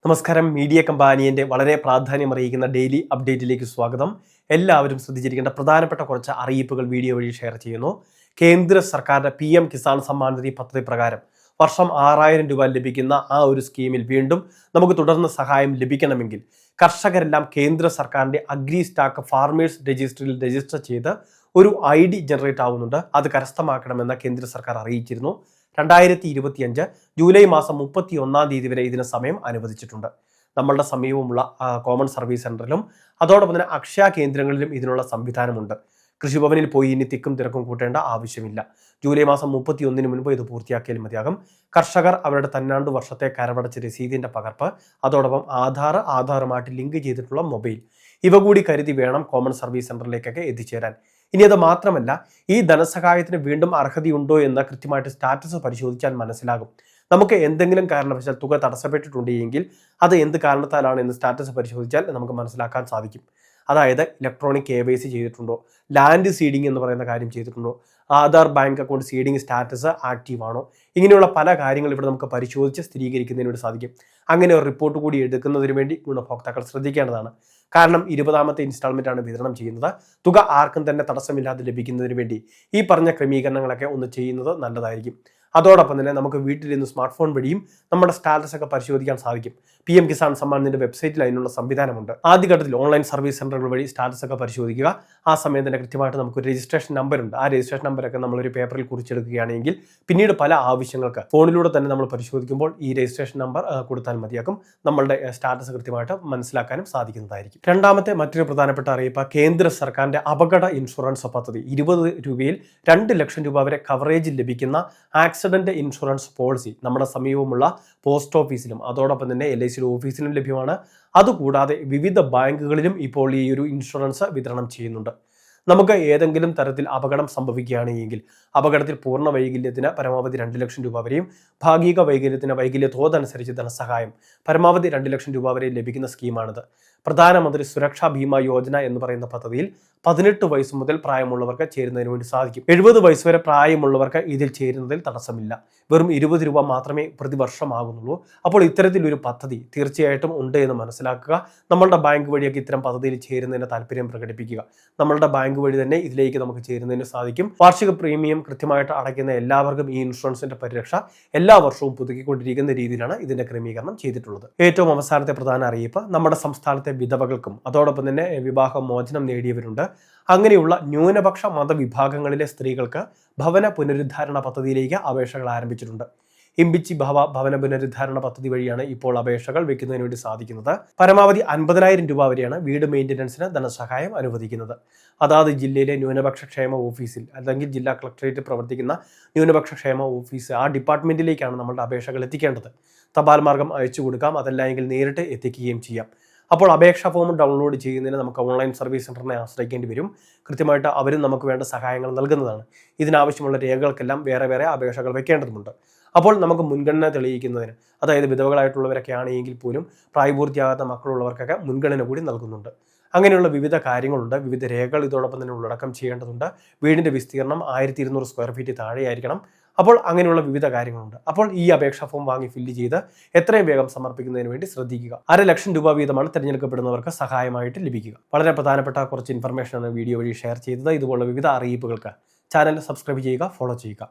നമസ്കാരം. മീഡിയ കമ്പാനിയന്റെ വളരെ പ്രാധാന്യമറിയിക്കുന്ന ഡെയിലി അപ്ഡേറ്റിലേക്ക് സ്വാഗതം. എല്ലാവരും ശ്രദ്ധിച്ചിരിക്കേണ്ട പ്രധാനപ്പെട്ട കുറച്ച് അറിയിപ്പുകൾ വീഡിയോ വഴി ഷെയർ ചെയ്യുന്നു. കേന്ദ്ര സർക്കാരിന്റെ PM കിസാൻ സമ്മാൻ നിധി പദ്ധതി പ്രകാരം വർഷം 6000 രൂപ ലഭിക്കുന്ന ആ ഒരു സ്കീമിൽ വീണ്ടും നമുക്ക് തുടർന്ന് സഹായം ലഭിക്കണമെങ്കിൽ കർഷകരെല്ലാം കേന്ദ്ര സർക്കാരിന്റെ അഗ്രി സ്റ്റാക്ക് ഫാർമേഴ്സ് രജിസ്ട്രിയിൽ രജിസ്റ്റർ ചെയ്ത് ഒരു ID ജനറേറ്റ് ആവുന്നുണ്ട്. അത് കരസ്ഥമാക്കണമെന്ന് കേന്ദ്ര സർക്കാർ അറിയിച്ചിരുന്നു. 2025 ജൂലൈ മാസം 31-ാം തീയതി വരെ ഇതിന് സമയം അനുവദിച്ചിട്ടുണ്ട്. നമ്മളുടെ സമീപമുള്ള കോമൺ സർവീസ് സെന്ററിലും അതോടൊപ്പം തന്നെ അക്ഷയ കേന്ദ്രങ്ങളിലും ഇതിനുള്ള സംവിധാനമുണ്ട്. കൃഷിഭവനിൽ പോയി ഇനി തിക്കും തിരക്കും കൂട്ടേണ്ട ആവശ്യമില്ല. ജൂലൈ മാസം 31-ന് മുൻപ് ഇത് പൂർത്തിയാക്കിയാൽ മതിയാകും. കർഷകർ അവരുടെ തന്നാണ്ട് വർഷത്തെ കരമടച്ച രസീതിന്റെ പകർപ്പ്, അതോടൊപ്പം ആധാറുമായിട്ട് ലിങ്ക് ചെയ്തിട്ടുള്ള മൊബൈൽ, ഇവ കൂടി കരുതി വേണം കോമൺ സർവീസ് സെന്ററിലേക്കൊക്കെ എത്തിച്ചേരാൻ. ഇനി അത് മാത്രമല്ല, ഈ ധനസഹായത്തിന് വീണ്ടും അർഹതയുണ്ടോ എന്ന് കൃത്യമായിട്ട് സ്റ്റാറ്റസ് പരിശോധിച്ചാൽ മനസ്സിലാകും. നമുക്ക് എന്തെങ്കിലും കാരണവശാൽ തുക തടസ്സപ്പെട്ടിട്ടുണ്ടെങ്കിൽ അത് എന്ത് കാരണത്താലാണ് എന്ന് സ്റ്റാറ്റസ് പരിശോധിച്ചാൽ നമുക്ക് മനസ്സിലാക്കാൻ സാധിക്കും. അതായത് ഇലക്ട്രോണിക് KYC ചെയ്തിട്ടുണ്ടോ, ലാൻഡ് സീഡിംഗ് എന്ന് പറയുന്ന കാര്യം ചെയ്തിട്ടുണ്ടോ, Aadhaar bank account seeding status active ആണോ, ഇങ്ങനെയുള്ള പല കാര്യങ്ങൾ ഇവിടെ നമുക്ക് പരിശോധിച്ച് സ്ഥിരീകരിക്കുന്നതിന് വേണ്ടി സാധിക്കും. അങ്ങനെ ഒരു റിപ്പോർട്ട് കൂടി എടുക്കുന്നതിന് വേണ്ടി ഗുണഭോക്താക്കൾ ശ്രദ്ധിക്കേണ്ടതാണ്. കാരണം 20ാമത്തെ ഇൻസ്റ്റാൾമെന്റ് ആണ് വിതരണം ചെയ്യുന്നത്. തുക ആർക്കും തന്നെ തടസ്സമില്ലാതെ ലഭിക്കുന്നതിന് വേണ്ടി ഈ പറഞ്ഞ ക്രമീകരണങ്ങളൊക്കെ ഒന്ന് ചെയ്യുന്നത് നല്ലതായിരിക്കും. അതോടൊപ്പം തന്നെ നമുക്ക് വീട്ടിലിരുന്ന് സ്മാർട്ട് ഫോൺ വഴിയും നമ്മുടെ സ്റ്റാറ്റസ് ഒക്കെ പരിശോധിക്കാൻ സാധിക്കും. PM കിസാൻ സമ്മാൻ നിധിയുടെ വെബ്സൈറ്റിൽ അതിനുള്ള സംവിധാനമുണ്ട്. ആദ്യഘട്ടത്തിൽ ഓൺലൈൻ സർവീസ് സെന്ററുകൾ വഴി സ്റ്റാറ്റസ് ഒക്കെ പരിശോധിക്കുക. ആ സമയം തന്നെ കൃത്യമായിട്ട് നമുക്ക് രജിസ്ട്രേഷൻ നമ്പർ ഉണ്ട്. ആ രജിസ്ട്രേഷൻ നമ്പറൊക്കെ നമ്മളൊരു പേപ്പറിൽ കുറിച്ചെടുക്കുകയാണെങ്കിൽ പിന്നീട് പല ആവശ്യങ്ങൾക്ക് ഫോണിലൂടെ തന്നെ നമ്മൾ പരിശോധിക്കുമ്പോൾ ഈ രജിസ്ട്രേഷൻ നമ്പർ കൊടുത്താൽ മതിയാക്കും. നമ്മളുടെ സ്റ്റാറ്റസ് കൃത്യമായിട്ട് മനസ്സിലാക്കാനും സാധിക്കുന്നതായിരിക്കും. രണ്ടാമത്തെ മറ്റൊരു പ്രധാനപ്പെട്ട അറിയിപ്പ്, കേന്ദ്ര സർക്കാരിന്റെ അപകട ഇൻഷുറൻസ് പദ്ധതി 20 രൂപയിൽ 2 ലക്ഷം രൂപ വരെ കവറേജ് ലഭിക്കുന്ന ആക്സിഡന്റ് ഇൻഷുറൻസ് പോളിസി നമ്മുടെ സമീപമുള്ള പോസ്റ്റ് ഓഫീസിലും അതോടൊപ്പം തന്നെ LIC ഓഫീസിലും ലഭ്യമാണ്. അതുകൂടാതെ വിവിധ ബാങ്കുകളിലും ഇപ്പോൾ ഈ ഒരു ഇൻഷുറൻസ് വിതരണം ചെയ്യുന്നുണ്ട്. നമുക്ക് ഏതെങ്കിലും തരത്തിൽ അപകടം സംഭവിക്കുകയാണെങ്കിൽ അപകടത്തിൽ പൂർണ്ണ വൈകല്യത്തിന് പരമാവധി 2 ലക്ഷം രൂപ വരെയും ഭാഗിക വൈകല്യത്തിന് വൈകല്യ തോതനുസരിച്ച് ധനസഹായം പരമാവധി 2 ലക്ഷം രൂപ വരെയും ലഭിക്കുന്ന സ്കീമാണിത്. പ്രധാനമന്ത്രി സുരക്ഷാ ബീമ യോജന എന്ന് പറയുന്ന പദ്ധതിയിൽ 18 വയസ്സ് മുതൽ പ്രായമുള്ളവർക്ക് ചേരുന്നതിന് വേണ്ടി സാധിക്കും. 70 വയസ്സ് വരെ പ്രായമുള്ളവർക്ക് ഇതിൽ ചേരുന്നതിൽ തടസ്സമില്ല. വെറും 20 രൂപ മാത്രമേ പ്രതിവർഷമാകുന്നുള്ളൂ. അപ്പോൾ ഇത്തരത്തിലൊരു പദ്ധതി തീർച്ചയായിട്ടും ഉണ്ട് എന്ന് മനസ്സിലാക്കുക. നമ്മളുടെ ബാങ്ക് വഴിയൊക്കെ ഇത്തരം പദ്ധതിയിൽ ചേരുന്നതിന് താല്പര്യം പ്രകടിപ്പിക്കുക. നമ്മളുടെ ബാങ്ക് വഴി തന്നെ ഇതിലേക്ക് നമുക്ക് ചേരുന്നതിന് സാധിക്കും. വാർഷിക പ്രീമിയം കൃത്യമായിട്ട് അടയ്ക്കുന്ന എല്ലാവർക്കും ഈ ഇൻഷുറൻസിന്റെ പരിരക്ഷ എല്ലാ വർഷവും പുതുക്കിക്കൊണ്ടിരിക്കുന്ന രീതിയിലാണ് ഇതിന്റെ ക്രമീകരണം ചെയ്തിട്ടുള്ളത്. ഏറ്റവും അവസാനത്തെ പ്രധാന അറിയിപ്പ്, നമ്മുടെ സംസ്ഥാനത്തെ വിധവകൾക്കും അതോടൊപ്പം തന്നെ വിവാഹ മോചനം നേടിയവരുണ്ട്. അങ്ങനെയുള്ള ന്യൂനപക്ഷ മതവിഭാഗങ്ങളിലെ സ്ത്രീകൾക്ക് ഭവന പുനരുദ്ധാരണ പദ്ധതിയിലേക്ക് അപേക്ഷകൾ ആരംഭിച്ചിട്ടുണ്ട്. ഇമ്പിച്ചി ഭവന പുനരുദ്ധാരണ പദ്ധതി വഴിയാണ് ഇപ്പോൾ അപേക്ഷകൾ വെക്കുന്നതിന് വേണ്ടി സാധിക്കുന്നത്. പരമാവധി 50,000 രൂപ വരെയാണ് വീട് മെയിൻ്റനൻസിന് ധനസഹായം അനുവദിക്കുന്നത്. അതാത് ജില്ലയിലെ ന്യൂനപക്ഷ ക്ഷേമ ഓഫീസിൽ അല്ലെങ്കിൽ ജില്ലാ കളക്ടറേറ്റ് പ്രവർത്തിക്കുന്ന ന്യൂനപക്ഷ ക്ഷേമ ഓഫീസ്, ആ ഡിപ്പാർട്ട്മെന്റിലേക്കാണ് നമ്മളുടെ അപേക്ഷകൾ എത്തിക്കേണ്ടത്. തപാൽ മാർഗം അയച്ചു കൊടുക്കാം, അതല്ല എങ്കിൽ നേരിട്ട് എത്തിക്കുകയും ചെയ്യാം. അപ്പോൾ അപേക്ഷാ ഫോം ഡൗൺലോഡ് ചെയ്യുന്നതിന് നമുക്ക് ഓൺലൈൻ സർവീസ് സെന്ററിനെ ആശ്രയിക്കേണ്ടി വരും. കൃത്യമായിട്ട് അവരും നമുക്ക് വേണ്ട സഹായങ്ങൾ നൽകുന്നതാണ്. ഇതിനാവശ്യമുള്ള രേഖകൾക്കെല്ലാം വേറെ വേറെ അപേക്ഷകൾ വെക്കേണ്ടതുണ്ട്. അപ്പോൾ നമുക്ക് മുൻഗണന തെളിയിക്കുന്നതിന്, അതായത് വിധവകളായിട്ടുള്ളവരൊക്കെ ആണെങ്കിൽ പോലും പ്രായപൂർത്തിയാകാത്ത മക്കളുള്ളവർക്കൊക്കെ മുൻഗണന കൂടി നൽകുന്നുണ്ട്. അങ്ങനെയുള്ള വിവിധ കാര്യങ്ങളുണ്ട്. വിവിധ രേഖകൾ ഇതോടൊപ്പം തന്നെ ഉള്ളടക്കം ചെയ്യേണ്ടതുണ്ട്. വീടിന്റെ വിസ്തീർണം 1200 സ്ക്വയർ ഫീറ്റ് താഴെയായിരിക്കണം. അപ്പോൾ അങ്ങനെയുള്ള വിവിധ കാര്യങ്ങളുണ്ട്. അപ്പോൾ ഈ അപേക്ഷാ ഫോം വാങ്ങി ഫില്ല് ചെയ്ത് എത്രയും വേഗം സമർപ്പിക്കുന്നതിന് വേണ്ടി ശ്രദ്ധിക്കുക. 1.5 ലക്ഷം രൂപ വീതമാണ് തിരഞ്ഞെടുക്കപ്പെടുന്നവർക്ക് സഹായമായിട്ട് ലഭിക്കുക. വളരെ പ്രധാനപ്പെട്ട കുറച്ച് ഇൻഫർമേഷനാണ് വീഡിയോ വഴി ഷെയർ ചെയ്തത്. ഇതുപോലുള്ള വിവിധ അറിയിപ്പുകൾക്ക് ചാനൽ സബ്സ്ക്രൈബ് ചെയ്യുക, ഫോളോ ചെയ്യുക.